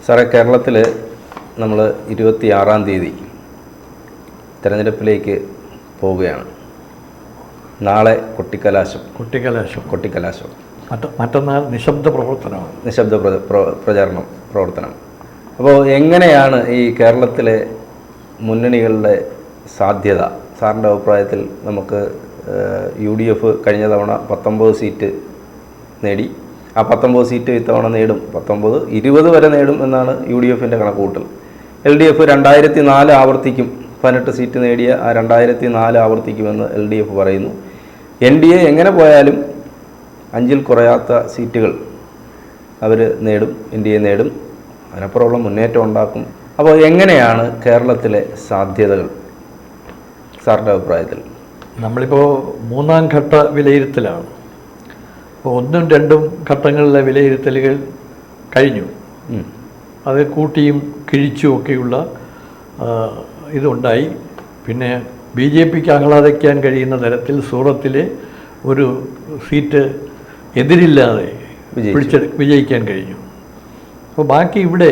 സാറേ, കേരളത്തിൽ നമ്മൾ 26-ാം തീയതി തെരഞ്ഞെടുപ്പിലേക്ക് പോവുകയാണ്. നാളെ കൊട്ടിക്കലാശം, മറ്റന്നാൾ നിശബ്ദ പ്രചാരണം. അപ്പോൾ എങ്ങനെയാണ് ഈ കേരളത്തിലെ മുന്നണികളുടെ സാധ്യത? സാറിൻ്റെ അഭിപ്രായത്തിൽ നമുക്ക് UDF കഴിഞ്ഞ തവണ 19 സീറ്റ് നേടി. ആ 19 സീറ്റ് ഇത്തവണ നേടും, 19-20 വരെ നേടും എന്നാണ് UDFൻ്റെ കണക്കുകൂട്ടൽ. LDF 2004 ആവർത്തിക്കും, 18 സീറ്റ് നേടിയ ആ 2004 ആവർത്തിക്കുമെന്ന് LDF പറയുന്നു. NDA എങ്ങനെ പോയാലും 5-ൽ കുറയാത്ത സീറ്റുകൾ അവർ നേടും, NDA നേടും, അതിനപ്പുറമുള്ള മുന്നേറ്റം ഉണ്ടാക്കും. അപ്പോൾ എങ്ങനെയാണ് കേരളത്തിലെ സാധ്യതകൾ സാറിൻ്റെ അഭിപ്രായത്തിൽ? നമ്മളിപ്പോൾ 3-ാം ഘട്ട വിലയിരുത്തലാണ്. അപ്പോൾ 1ഉം 2ഉം ഘട്ടങ്ങളിലെ വിലയിരുത്തലുകൾ കഴിഞ്ഞു. അത് കൂട്ടിയും കിഴിച്ചുമൊക്കെയുള്ള ഇതുണ്ടായി. പിന്നെ BJPക്ക് ആഹ്ലാദിക്കാൻ കഴിയുന്ന തരത്തിൽ സൂറത്തിലെ ഒരു സീറ്റ് എതിരില്ലാതെ വിജയിക്കാൻ കഴിഞ്ഞു. അപ്പോൾ ബാക്കി ഇവിടെ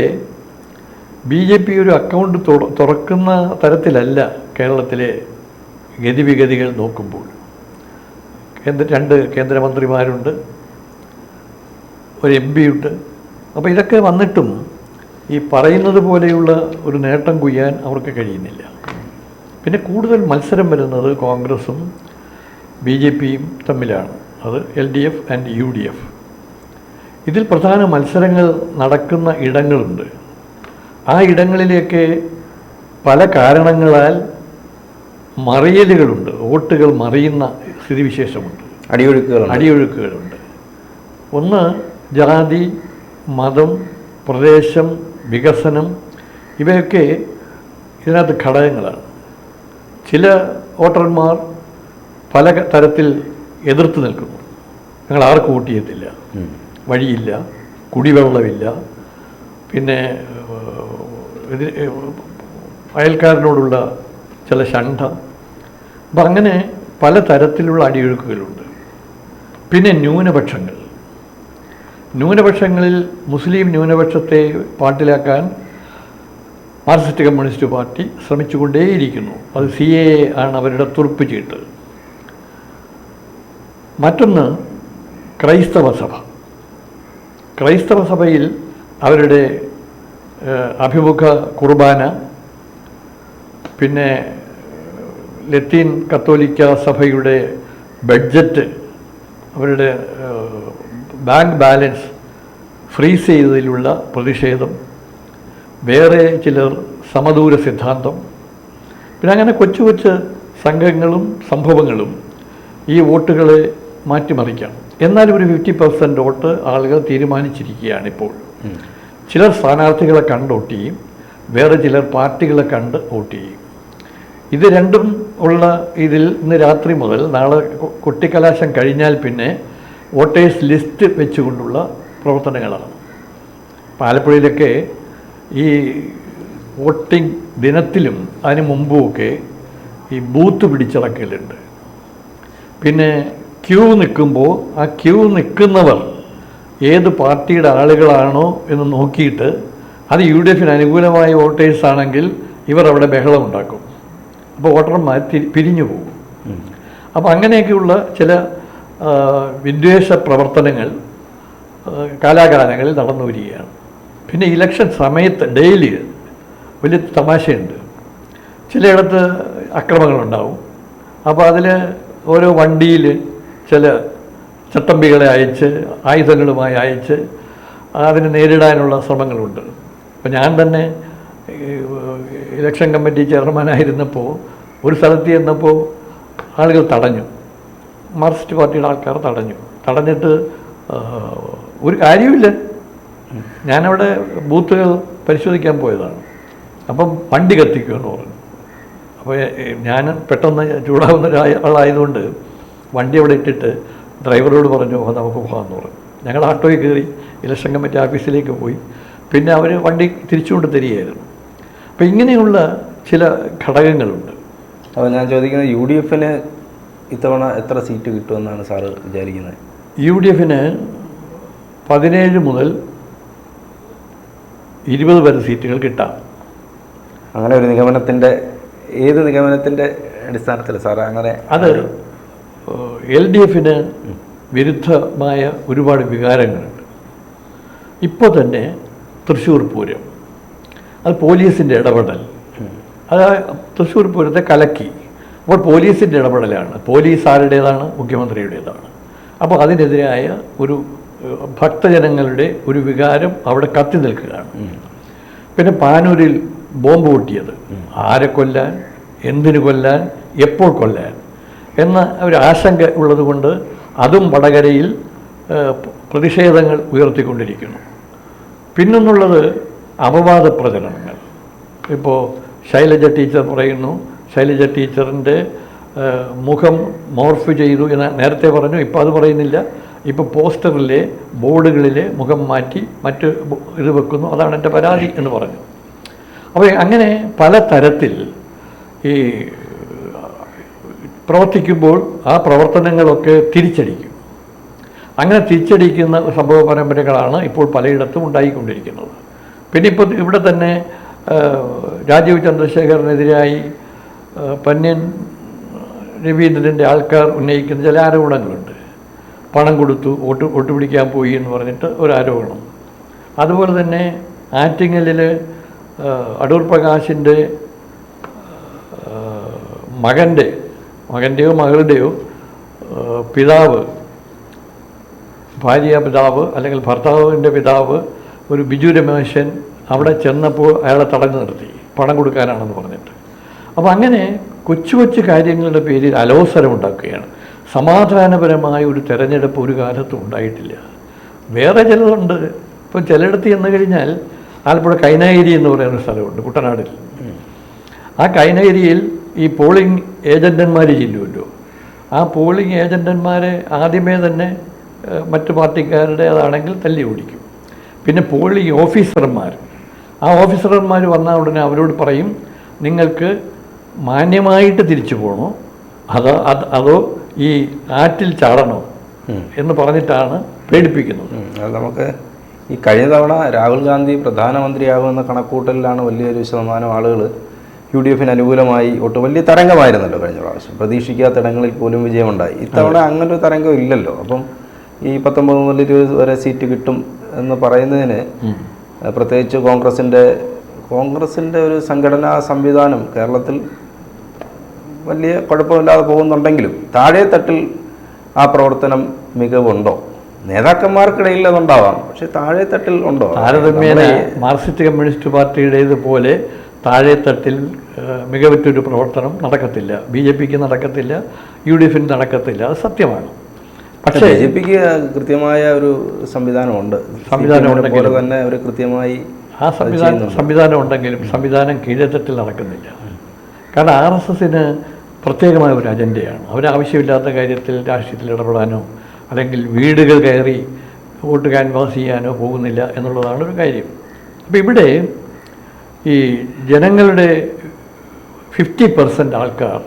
BJP ഒരു അക്കൗണ്ട് തുറക്കുന്ന തരത്തിലല്ല കേരളത്തിലെ ഗതിവിഗതികൾ നോക്കുമ്പോൾ. 2 കേന്ദ്രമന്ത്രിമാരുണ്ട്, ഒരു MP ഉണ്ട്. അപ്പോൾ ഇതൊക്കെ വന്നിട്ടും ഈ പറയുന്നത് പോലെയുള്ള ഒരു നേട്ടം കൊയ്യാൻ അവർക്ക് കഴിയുന്നില്ല. പിന്നെ കൂടുതൽ മത്സരം വരുന്നത് കോൺഗ്രസും BJPയും തമ്മിലാണ്. അത് LDF ആൻഡ് UDF. ഇതിൽ പ്രധാന മത്സരങ്ങൾ നടക്കുന്ന ഇടങ്ങളുണ്ട്. ആ ഇടങ്ങളിലേക്ക് പല കാരണങ്ങളാൽ മറിയലുകളുണ്ട്, വോട്ടുകൾ മറിയുന്ന സ്ഥിതിവിശേഷമുണ്ട്, അടിയൊഴുക്കുകളുണ്ട്. ഒന്ന് ജാതി, മതം, പ്രദേശം, വികസനം, ഇവയൊക്കെ ഇതിനകത്ത് ഘടകങ്ങളാണ്. ചില വോട്ടർമാർ പല തരത്തിൽ എതിർത്ത് നിൽക്കുന്നു. ഞങ്ങൾ ആർക്കും വോട്ട് ചെയ്യത്തില്ല, വഴിയില്ല, കുടിവെള്ളമില്ല, പിന്നെ അയൽക്കാരനോടുള്ള ചില ഷണ്ഠ. അപ്പം അങ്ങനെ പല തരത്തിലുള്ള അടിയൊഴുക്കുകളുണ്ട്. പിന്നെ ന്യൂനപക്ഷങ്ങളിൽ മുസ്ലിം ന്യൂനപക്ഷത്തെ പാട്ടിലാക്കാൻ മാർക്സിസ്റ്റ് കമ്മ്യൂണിസ്റ്റ് പാർട്ടി ശ്രമിച്ചുകൊണ്ടേയിരിക്കുന്നു. അത് CAA ആണ് അവരുടെ തുറുപ്പ് ചീട്ട്. മറ്റൊന്ന് ക്രൈസ്തവ സഭയിൽ അവരുടെ അഭിമുഖ കുർബാന, പിന്നെ ലത്തീൻ കത്തോലിക്ക സഭയുടെ ബഡ്ജറ്റ്, അവരുടെ ബാങ്ക് ബാലൻസ് ഫ്രീസ് ചെയ്തതിലുള്ള പ്രതിഷേധം, വേറെ ചിലർ സമദൂര സിദ്ധാന്തം, പിന്നെ അങ്ങനെ കൊച്ചു കൊച്ചു സംഘങ്ങളും സംഭവങ്ങളും ഈ വോട്ടുകളെ മാറ്റിമറിക്കാം. എന്നാലും ഒരു 50% വോട്ട് ആളുകൾ തീരുമാനിച്ചിരിക്കുകയാണ് ഇപ്പോൾ. ചിലർ സ്ഥാനാർത്ഥികളെ കണ്ട് വോട്ട് ചെയ്യും, വേറെ ചിലർ പാർട്ടികളെ കണ്ട് വോട്ട് ചെയ്യും. ഇത് രണ്ടും ഉള്ള ഇതിൽ ഇന്ന് രാത്രി മുതൽ നാളെ കൊട്ടിക്കലാശം കഴിഞ്ഞാൽ പിന്നെ വോട്ടേഴ്സ് ലിസ്റ്റ് വെച്ചുകൊണ്ടുള്ള പ്രവർത്തനങ്ങളാണ്. ആലപ്പുഴയിലൊക്കെ ഈ വോട്ടിംഗ് ദിനത്തിലും അതിന് മുമ്പുമൊക്കെ ഈ ബൂത്ത് പിടിച്ചടക്കലുണ്ട്. പിന്നെ ക്യൂ നിൽക്കുമ്പോൾ ആ ക്യൂ നിൽക്കുന്നവർ ഏത് പാർട്ടിയുടെ ആളുകളാണോ എന്ന് നോക്കിയിട്ട് അത് UDFന് അനുകൂലമായ വോട്ടേഴ്സ് ആണെങ്കിൽ ഇവർ അവിടെ ബഹളമുണ്ടാക്കും. അപ്പോൾ വോട്ടർമാർ പിരിഞ്ഞു പോകും. അപ്പോൾ അങ്ങനെയൊക്കെയുള്ള ചില വിദ്വേഷ പ്രവർത്തനങ്ങൾ കാലാകാലങ്ങളിൽ നടന്നു വരികയാണ്. പിന്നെ ഇലക്ഷൻ സമയത്ത് ഡെയിലി വലിയ തമാശയുണ്ട്. ചിലയിടത്ത് അക്രമങ്ങളുണ്ടാവും. അപ്പോൾ അതിൽ ഓരോ വണ്ടിയിൽ ചില ചട്ടമ്പികളെ അയച്ച് ആയുധങ്ങളുമായി അയച്ച് അതിനെ നേരിടാനുള്ള ശ്രമങ്ങളുണ്ട്. അപ്പോൾ ഞാൻ തന്നെ ഇലക്ഷൻ കമ്മിറ്റി ചെയർമാനായിരുന്നപ്പോൾ ഒരു സ്ഥലത്ത് ചെന്നപ്പോൾ ആളുകൾ തടഞ്ഞു, മാർക്സിസ്റ്റ് പാർട്ടിയുടെ ആൾക്കാർ തടഞ്ഞിട്ട് ഒരു കാര്യമില്ല. ഞാനവിടെ ബൂത്തുകൾ പരിശോധിക്കാൻ പോയതാണ്. അപ്പം വണ്ടി കത്തിക്കുമെന്ന് പറഞ്ഞു. അപ്പോൾ ഞാൻ പെട്ടെന്ന് ചൂടാവുന്ന ഒരാളായതുകൊണ്ട് വണ്ടി അവിടെ ഇട്ടിട്ട് ഡ്രൈവറോട് പറഞ്ഞു നമുക്ക് പോകാമെന്ന് പറഞ്ഞു. ഞങ്ങൾ ഓട്ടോയിൽ കയറി ഇലക്ഷൻ കമ്മിറ്റി ഓഫീസിലേക്ക് പോയി. പിന്നെ അവർ വണ്ടി തിരിച്ചുകൊണ്ട് തരികയായിരുന്നു. അപ്പോൾ ഇങ്ങനെയുള്ള ചില ഘടകങ്ങളുണ്ട്. അപ്പോൾ ഞാൻ ചോദിക്കുന്നത് UDFന് ഇത്തവണ എത്ര സീറ്റ് കിട്ടുമെന്നാണ് സാറ് വിചാരിക്കുന്നത്? UDFന് 17 മുതൽ 20 വരെ സീറ്റുകൾ കിട്ടാം. അങ്ങനെ ഒരു നിഗമനത്തിൻ്റെ ഏത് നിഗമനത്തിൻ്റെ അടിസ്ഥാനത്തിൽ സാറേ അങ്ങനെ? അത് LDFന് വിരുദ്ധമായ ഒരുപാട് വികാരങ്ങളുണ്ട്. ഇപ്പോൾ തന്നെ തൃശ്ശൂർ പൂരം, അത് പോലീസിൻ്റെ ഇടപെടൽ, അത് തൃശ്ശൂർ പൂരത്തെ കലക്കി. അപ്പോൾ പോലീസിൻ്റെ ഇടപെടലാണ്. പോലീസ് ആരുടേതാണ്? മുഖ്യമന്ത്രിയുടേതാണ്. അപ്പോൾ അതിനെതിരായ ഒരു ഭക്തജനങ്ങളുടെ ഒരു വികാരം അവിടെ കത്തി നിൽക്കുകയാണ്. പിന്നെ പാനൂരിൽ ബോംബ് പൊട്ടിയത്, ആരെ കൊല്ലാൻ, എന്തിനു കൊല്ലാൻ, എപ്പോൾ കൊല്ലാൻ എന്ന ഒരു ആശങ്ക ഉള്ളതുകൊണ്ട് അതും വടകരയിൽ പ്രതിഷേധങ്ങൾ ഉയർത്തിക്കൊണ്ടിരിക്കുന്നു. പിന്നൊന്നുള്ളത് അപവാദ പ്രചരണങ്ങൾ. ഇപ്പോൾ ശൈലജ ടീച്ചർ പറയുന്നു, ശൈലജ ടീച്ചറിൻ്റെ മുഖം മോർഫ് ചെയ്തു എന്ന് നേരത്തെ പറഞ്ഞു, ഇപ്പോൾ അത് പറയുന്നില്ല. ഇപ്പോൾ പോസ്റ്ററിലെ ബോർഡുകളിലെ മുഖം മാറ്റി മറ്റ് ഇത് വെക്കുന്നു, അതാണ് എൻ്റെ പരാതി എന്ന് പറഞ്ഞു. അപ്പോൾ അങ്ങനെ പല തരത്തിൽ ഈ പ്രവർത്തിക്കുമ്പോൾ ആ പ്രവർത്തനങ്ങളൊക്കെ തിരിച്ചടിക്കും. അങ്ങനെ തിരിച്ചടിക്കുന്ന സംഭവ പരമ്പരകളാണ് ഇപ്പോൾ പലയിടത്തും ഉണ്ടായിക്കൊണ്ടിരിക്കുന്നത്. പിന്നെ ഇപ്പോൾ ഇവിടെ തന്നെ രാജീവ് ചന്ദ്രശേഖരനെതിരായി പന്ന്യൻ രവീന്ദ്രൻ്റെ ആൾക്കാർ ഉന്നയിക്കുന്ന ചില ആരോപണങ്ങളുണ്ട്. പണം കൊടുത്തു, വോട്ട് പിടിക്കാൻ പോയി എന്ന് പറഞ്ഞിട്ട് ഒരു ആരോപണം. അതുപോലെ തന്നെ ആറ്റിങ്ങലിൽ അടൂർ പ്രകാശിൻ്റെ മകൻ്റെയോ മകളുടെയോ പിതാവ്, ഭാര്യ പിതാവ് അല്ലെങ്കിൽ ഭർത്താവിൻ്റെ പിതാവ് ഒരു ബിജു രമേശൻ അവിടെ ചെന്നപ്പോൾ അയാളെ തടഞ്ഞു നിർത്തി, പണം കൊടുക്കാനാണെന്ന് പറഞ്ഞിട്ട്. അപ്പോൾ അങ്ങനെ കൊച്ചു കൊച്ചു കാര്യങ്ങളുടെ പേരിൽ അലോസരം ഉണ്ടാക്കുകയാണ്. സമാധാനപരമായ ഒരു തെരഞ്ഞെടുപ്പ് ഒരു കാലത്തും ഉണ്ടായിട്ടില്ല. വേറെ ചിലതുണ്ട്. ഇപ്പോൾ ചിലയിടത്ത് ചെന്ന് കഴിഞ്ഞാൽ ആലപ്പുഴ കൈനഗിരി എന്ന് പറയുന്ന സ്ഥലമുണ്ട് കുട്ടനാടിൽ. ആ കൈനഗിരിയിൽ ഈ പോളിംഗ് ഏജൻറ്റന്മാർ ചെല്ലുമല്ലോ. ആ പോളിംഗ് ഏജൻറ്റന്മാരെ ആദ്യമേ തന്നെ മറ്റു പാർട്ടിക്കാരുടെ അതാണെങ്കിൽ തല്ലി ഓടിക്കും. പിന്നെ പോളിംഗ് ഓഫീസർമാർ, ആ ഓഫീസർമാർ വന്ന ഉടനെ അവരോട് പറയും, നിങ്ങൾക്ക് മാന്യമായിട്ട് തിരിച്ചു പോകണോ അതോ ഈ ആറ്റിൽ ചാടണോ എന്ന് പറഞ്ഞിട്ടാണ് പേടിപ്പിക്കുന്നത്. അത് നമുക്ക് ഈ കഴിഞ്ഞ തവണ രാഹുൽ ഗാന്ധി പ്രധാനമന്ത്രിയാകുമെന്ന കണക്കൂട്ടലിലാണ് വലിയൊരു ശതമാനം ആളുകൾ UDFന് അനുകൂലമായി വോട്ട്. വലിയ തരംഗമായിരുന്നല്ലോ കഴിഞ്ഞ പ്രാവശ്യം, പ്രതീക്ഷിക്കാത്ത ഇടങ്ങളിൽ പോലും വിജയമുണ്ടായി. ഇത്തവണ അങ്ങനൊരു തരംഗം ഇല്ലല്ലോ. അപ്പം ഈ 19 മുതൽ 20 വരെ സീറ്റ് കിട്ടും എന്ന് പറയുന്നതിന് പ്രത്യേകിച്ച് കോൺഗ്രസിൻ്റെ ഒരു സംഘടനാ സംവിധാനം കേരളത്തിൽ വലിയ കുഴപ്പമില്ലാതെ പോകുന്നുണ്ടെങ്കിലും താഴെ തട്ടിൽ ആ പ്രവർത്തനം മികവുണ്ടോ? നേതാക്കന്മാർക്കിടയിൽ അതുണ്ടാവാം, പക്ഷെ താഴെ തട്ടിൽ ഉണ്ടോ? താരതമ്യേന മാർക്സിസ്റ്റ് കമ്മ്യൂണിസ്റ്റ് പാർട്ടിയുടേതുപോലെ താഴെ തട്ടിൽ മികവുറ്റൊരു പ്രവർത്തനം നടക്കത്തില്ല. BJPക്ക് നടക്കത്തില്ല, UDFന് നടക്കത്തില്ല, അത് സത്യമാണ്. പക്ഷേ BJPക്ക് കൃത്യമായ ഒരു സംവിധാനമുണ്ട്. പോലെ തന്നെ ഒരു കൃത്യമായി ആ സംവിധാനം ഉണ്ടെങ്കിലും സംവിധാനം കീഴത്തട്ടിൽ നടക്കുന്നില്ല. കാരണം RSSന് പ്രത്യേകമായ ഒരു അജണ്ടയാണ്. അവരാവശ്യമില്ലാത്ത കാര്യത്തിൽ രാഷ്ട്രീയത്തിൽ ഇടപെടാനോ അല്ലെങ്കിൽ വീടുകൾ കയറി വോട്ട് ക്യാൻവാസ് ചെയ്യാനോ പോകുന്നില്ല എന്നുള്ളതാണ് ഒരു കാര്യം. അപ്പോൾ ഇവിടെ ഈ ജനങ്ങളുടെ 50% ആൾക്കാർ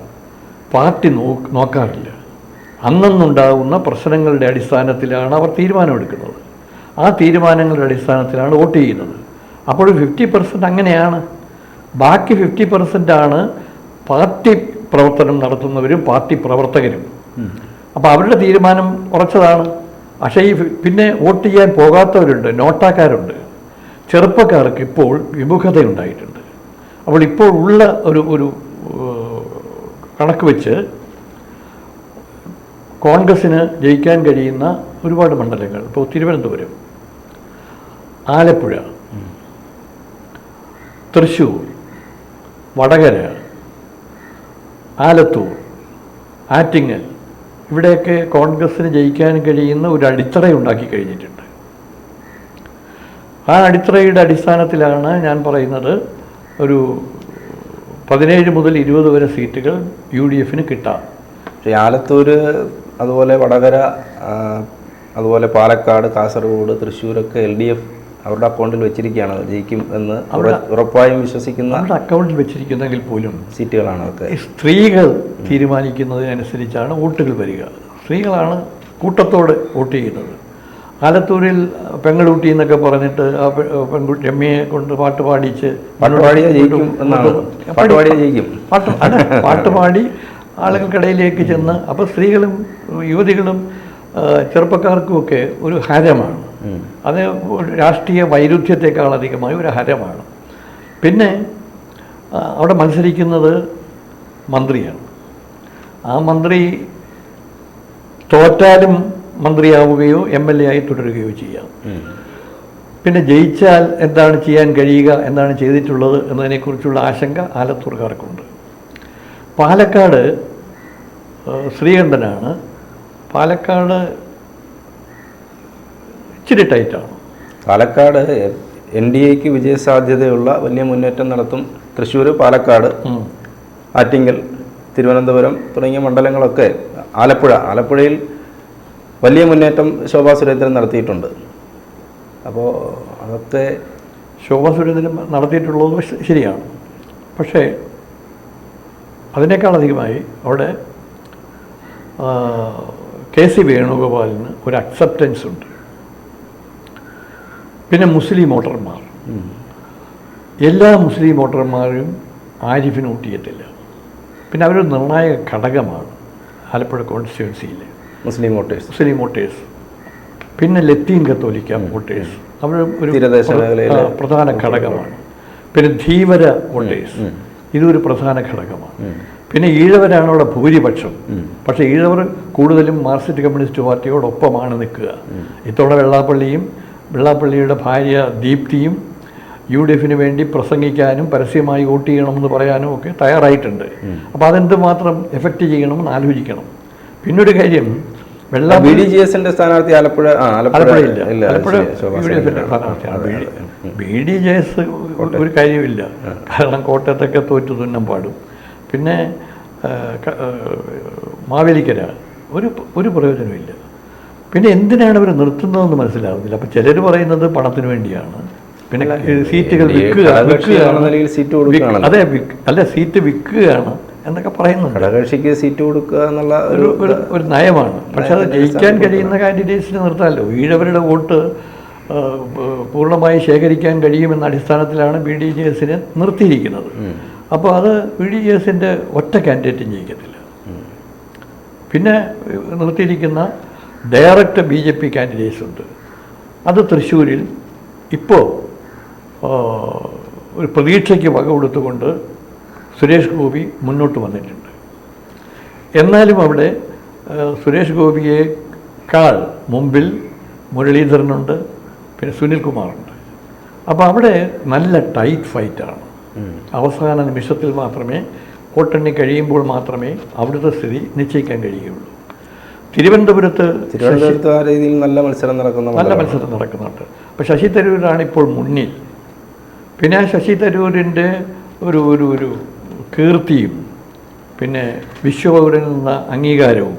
പാർട്ടി നോക്കാറില്ല. അന്നുണ്ടാകുന്ന പ്രശ്നങ്ങളുടെ അടിസ്ഥാനത്തിലാണ് അവർ തീരുമാനമെടുക്കുന്നത്. ആ തീരുമാനങ്ങളുടെ അടിസ്ഥാനത്തിലാണ് വോട്ട് ചെയ്യുന്നത്. അപ്പോൾ 50% അങ്ങനെയാണ്. ബാക്കി 50% പാർട്ടി പ്രവർത്തനം നടത്തുന്നവരും പാർട്ടി പ്രവർത്തകരും. അപ്പോൾ അവരുടെ തീരുമാനം ഉറച്ചതാണ്. പക്ഷേ ഈ പിന്നെ വോട്ട് ചെയ്യാൻ പോകാത്തവരുണ്ട്, നോട്ടാക്കാരുണ്ട്. ചെറുപ്പക്കാർക്ക് ഇപ്പോൾ വിമുഖതയുണ്ടായിട്ടുണ്ട്. അപ്പോൾ ഇപ്പോൾ ഉള്ള ഒരു കണക്ക് വെച്ച് കോൺഗ്രസ്സിന് ജയിക്കാൻ കഴിയുന്ന ഒരുപാട് മണ്ഡലങ്ങൾ, ഇപ്പോൾ തിരുവനന്തപുരം, ആലപ്പുഴ, തൃശ്ശൂർ, വടകര, ആലത്തൂർ, ആറ്റിങ്ങൽ, ഇവിടെയൊക്കെ കോൺഗ്രസ്സിന് ജയിക്കാൻ കഴിയുന്ന ഒരു അടിത്തറ ഉണ്ടാക്കി കഴിഞ്ഞിട്ടുണ്ട്. ആ അടിത്തറയുടെ അടിസ്ഥാനത്തിലാണ് ഞാൻ പറയുന്നത് ഒരു 17 മുതൽ 20 വരെ സീറ്റുകൾ UDFന് കിട്ടാം. പക്ഷേ ആലത്തൂർ, അതുപോലെ വടകര, അതുപോലെ പാലക്കാട്, കാസർഗോഡ്, തൃശ്ശൂരൊക്കെ LDF അവരുടെ അക്കൗണ്ടിൽ വെച്ചിരിക്കുകയാണ് ജയിക്കും എന്ന് ഉറപ്പായും വിശ്വസിക്കുന്ന അവരുടെ അക്കൗണ്ടിൽ വെച്ചിരിക്കുന്നെങ്കിൽ പോലും സീറ്റുകളാണ് അതൊക്കെ. സ്ത്രീകൾ തീരുമാനിക്കുന്നതിനനുസരിച്ചാണ് വോട്ടുകൾ വരിക. സ്ത്രീകളാണ് കൂട്ടത്തോടെ വോട്ട് ചെയ്യുന്നത്. ആലത്തൂരിൽ പെങ്ങളൂട്ടി എന്നൊക്കെ പറഞ്ഞിട്ട് ആ പെൺകുട്ടി രമ്യയെ കൊണ്ട് പാട്ട് പാടിച്ച് പാട്ടുപാടിയാ ജയിക്കും എന്നാണ്. പാട്ടുപാടിയാ ജയിക്കും. പാട്ടുപാടി ആളുകൾക്കിടയിലേക്ക് ചെന്ന് അപ്പോൾ സ്ത്രീകളും യുവതികളും ചെറുപ്പക്കാർക്കുമൊക്കെ ഒരു ഹരമാണ്. അത് രാഷ്ട്രീയ വൈരുദ്ധ്യത്തെക്കാൾ അധികമായി ഒരു ഹരമാണ്. പിന്നെ അവിടെ മത്സരിക്കുന്നത് മന്ത്രിയാണ്. ആ മന്ത്രി തോറ്റാലും മന്ത്രിയാവുകയോ MLA ആയി തുടരുകയോ ചെയ്യാം. പിന്നെ ജയിച്ചാൽ എന്താണ് ചെയ്യാൻ കഴിയുക, എന്താണ് ചെയ്തിട്ടുള്ളത് എന്നതിനെക്കുറിച്ചുള്ള ആശങ്ക ആലത്തൂർക്കാർക്കുണ്ട്. പാലക്കാട് ശ്രീകണ്ഠനാണ്. പാലക്കാട് ഇച്ചിരി ടൈറ്റാണ്. പാലക്കാട് NDAക്ക് വിജയസാധ്യതയുള്ള വലിയ മുന്നേറ്റം നടത്തും. തൃശ്ശൂർ, പാലക്കാട്, ആറ്റിങ്ങൽ, തിരുവനന്തപുരം തുടങ്ങിയ മണ്ഡലങ്ങളൊക്കെ, ആലപ്പുഴയിൽ വലിയ മുന്നേറ്റം ശോഭാ സുരേന്ദ്രൻ നടത്തിയിട്ടുണ്ട്. അപ്പോൾ അതൊക്കെ ശോഭാ സുരേന്ദ്രൻ നടത്തിയിട്ടുള്ളത് ശരിയാണ്. പക്ഷേ അതിനേക്കാളധികമായി അവിടെ KC വേണുഗോപാലിന് ഒരു അക്സെപ്റ്റൻസ് ഉണ്ട്. പിന്നെ മുസ്ലിം വോട്ടർമാർ, എല്ലാ മുസ്ലിം വോട്ടർമാരും ആരിഫിന് വോട്ടിയത്തില്ല. പിന്നെ അവരൊരു നിർണായക ഘടകമാണ് ആലപ്പുഴ കോൺസ്റ്റിറ്റ്യുവൻസിയിൽ മുസ്ലിം വോട്ടേഴ്സ്. പിന്നെ ലത്തീൻ കത്തോലിക്ക വോട്ടേഴ്സ് അവർ ഒരു പ്രധാന ഘടകമാണ്. പിന്നെ ധീവര വോട്ടേഴ്സ് ഇതൊരു പ്രധാന ഘടകമാണ്. പിന്നെ ഈഴവരാണ് അവിടെ ഭൂരിപക്ഷം. പക്ഷേ ഈഴവർ കൂടുതലും മാർക്സിസ്റ്റ് കമ്മ്യൂണിസ്റ്റ് പാർട്ടിയോടൊപ്പമാണ് നിൽക്കുക. ഇത്തവണ വെള്ളാപ്പള്ളിയുടെ ഭാര്യ ദീപ്തിയും UDFന് വേണ്ടി പ്രസംഗിക്കാനും പരസ്യമായി വോട്ട് ചെയ്യണമെന്ന് പറയാനും ഒക്കെ തയ്യാറായിട്ടുണ്ട്. അപ്പോൾ അതെന്തുമാത്രം എഫക്റ്റ് ചെയ്യണമെന്ന് ആലോചിക്കണം. പിന്നൊരു കാര്യം, BDJSന്റെ സ്ഥാനാർത്ഥി ആലപ്പുഴയില്ല. ആലപ്പുഴ UDFന്റെ സ്ഥാനാർത്ഥിയാണ്. BDJS ഒരു കാര്യമില്ല, കാരണം കോട്ടയത്തൊക്കെ തോറ്റു തുന്നം പാടും. പിന്നെ മാവേലിക്കര ഒരു പ്രയോജനമില്ല. പിന്നെ എന്തിനാണ് അവർ നിർത്തുന്നതെന്ന് മനസ്സിലാവുന്നില്ല. അപ്പം ചിലർ പറയുന്നത് പണത്തിന് വേണ്ടിയാണ്. പിന്നെ സീറ്റുകൾ സീറ്റ് വിൽക്കുകയാണ് എന്നൊക്കെ പറയുന്നുണ്ട്. ഘടകകക്ഷിക്ക് സീറ്റ് കൊടുക്കുക എന്നുള്ള ഒരു നയമാണ്. പക്ഷെ അത് ജയിക്കാൻ കഴിയുന്ന കാൻഡിഡേറ്റ്സിനെ നിർത്താമല്ലോ. ഈഴവരുടെ വോട്ട് പൂർണ്ണമായി ശേഖരിക്കാൻ കഴിയുമെന്ന അടിസ്ഥാനത്തിലാണ് BDJSനെ നിർത്തിയിരിക്കുന്നത്. അപ്പോൾ അത് BDJSൻ്റെ ഒറ്റ കാൻഡിഡേറ്റും ജയിക്കത്തില്ല. പിന്നെ നിർത്തിയിരിക്കുന്ന ഡയറക്റ്റ് BJP കാൻഡിഡേറ്റ്സ് ഉണ്ട്. അത് തൃശ്ശൂരിൽ ഇപ്പോൾ ഒരു പ്രതീക്ഷയ്ക്ക് വക കൊടുത്തുകൊണ്ട് സുരേഷ് ഗോപി മുന്നോട്ട് വന്നിട്ടുണ്ട്. എന്നാലും അവിടെ സുരേഷ് ഗോപിയേക്കാൾ മുമ്പിൽ മുരളീധരനുണ്ട്, പിന്നെ സുനിൽകുമാറുണ്ട്. അപ്പോൾ അവിടെ നല്ല ടൈറ്റ് ഫൈറ്റാണ്. അവസാന നിമിഷത്തിൽ മാത്രമേ, വോട്ടെണ്ണി കഴിയുമ്പോൾ മാത്രമേ അവിടുത്തെ സ്ഥിതി നിശ്ചയിക്കാൻ കഴിയുകയുള്ളൂ. തിരുവനന്തപുരത്ത് ആ രീതിയിൽ നല്ല മത്സരം നടക്കുന്നുണ്ട്. അപ്പോൾ ശശി തരൂരാണ് ഇപ്പോൾ മുന്നിൽ. പിന്നെ ശശി തരൂരിൻ്റെ ഒരു കീർത്തിയും പിന്നെ വിശ്വപൗരൻ എന്ന അംഗീകാരവും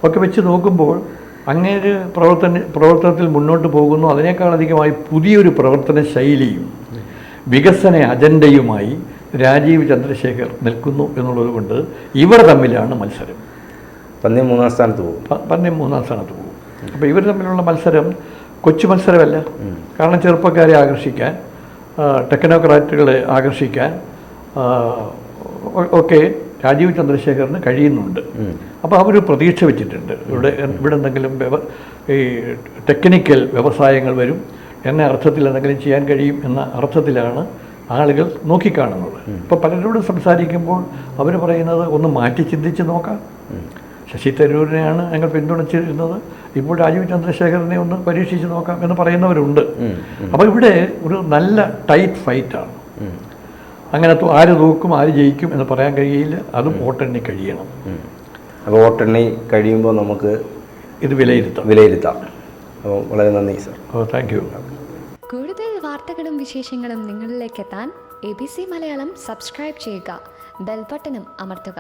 ഒക്കെ വെച്ച് നോക്കുമ്പോൾ അങ്ങേര് പ്രവർത്തനത്തിൽ മുന്നോട്ട് പോകുന്നു. അതിനേക്കാളധികമായി പുതിയൊരു പ്രവർത്തന ശൈലിയും വികസന അജണ്ടയുമായി രാജീവ് ചന്ദ്രശേഖർ നിൽക്കുന്നു എന്നുള്ളത് കൊണ്ട് ഇവർ തമ്മിലാണ് മത്സരം. പന്ന്യം മൂന്നാം സ്ഥാനത്ത് പോകും. അപ്പോൾ ഇവർ തമ്മിലുള്ള മത്സരം കൊച്ചു മത്സരമല്ല. കാരണം ചെറുപ്പക്കാരെ ആകർഷിക്കാൻ, ടെക്നോക്രാറ്റുകളെ ആകർഷിക്കാൻ ഒക്കെ രാജീവ് ചന്ദ്രശേഖറിന് കഴിയുന്നുണ്ട്. അപ്പോൾ അവരൊരു പ്രതീക്ഷ വെച്ചിട്ടുണ്ട്. ഇവിടെ എന്തെങ്കിലും ഈ ടെക്നിക്കൽ വ്യവസായങ്ങൾ വരും എന്ന അർത്ഥത്തിൽ എന്തെങ്കിലും ചെയ്യാൻ കഴിയും എന്ന അർത്ഥത്തിലാണ് ആളുകൾ നോക്കിക്കാണുന്നത്. ഇപ്പോൾ പലരോടും സംസാരിക്കുമ്പോൾ അവർ പറയുന്നത് ഒന്ന് മാറ്റി ചിന്തിച്ച് നോക്കാം. ശശി തരൂരിനെയാണ് ഞങ്ങൾ പിന്തുണച്ചിരുന്നത്, ഇപ്പോൾ രാജീവ് ചന്ദ്രശേഖരനെ ഒന്ന് പരീക്ഷിച്ച് നോക്കാം എന്ന് പറയുന്നവരുണ്ട്. അപ്പോൾ ഇവിടെ ഒരു നല്ല ടൈറ്റ് ഫൈറ്റാണ്. അങ്ങനെ ആര് തോക്കും ആര് ജയിക്കും എന്ന് പറയാൻ കഴിയില്ല. അതും വോട്ടെണ്ണി കഴിയണം. അപ്പോൾ വോട്ടെണ്ണി കഴിയുമ്പോൾ നമുക്ക് ഇത് വിലയിരുത്താം. അപ്പോൾ വളരെ നന്ദി സർ. Thank you. കൂടുതൽ വാർത്തകളും വിശേഷങ്ങളും നിങ്ങളിലേക്ക് എത്താൻ ABC മലയാളം സബ്സ്ക്രൈബ് ചെയ്യുക, ബെൽ ബട്ടണും അമർത്തുക.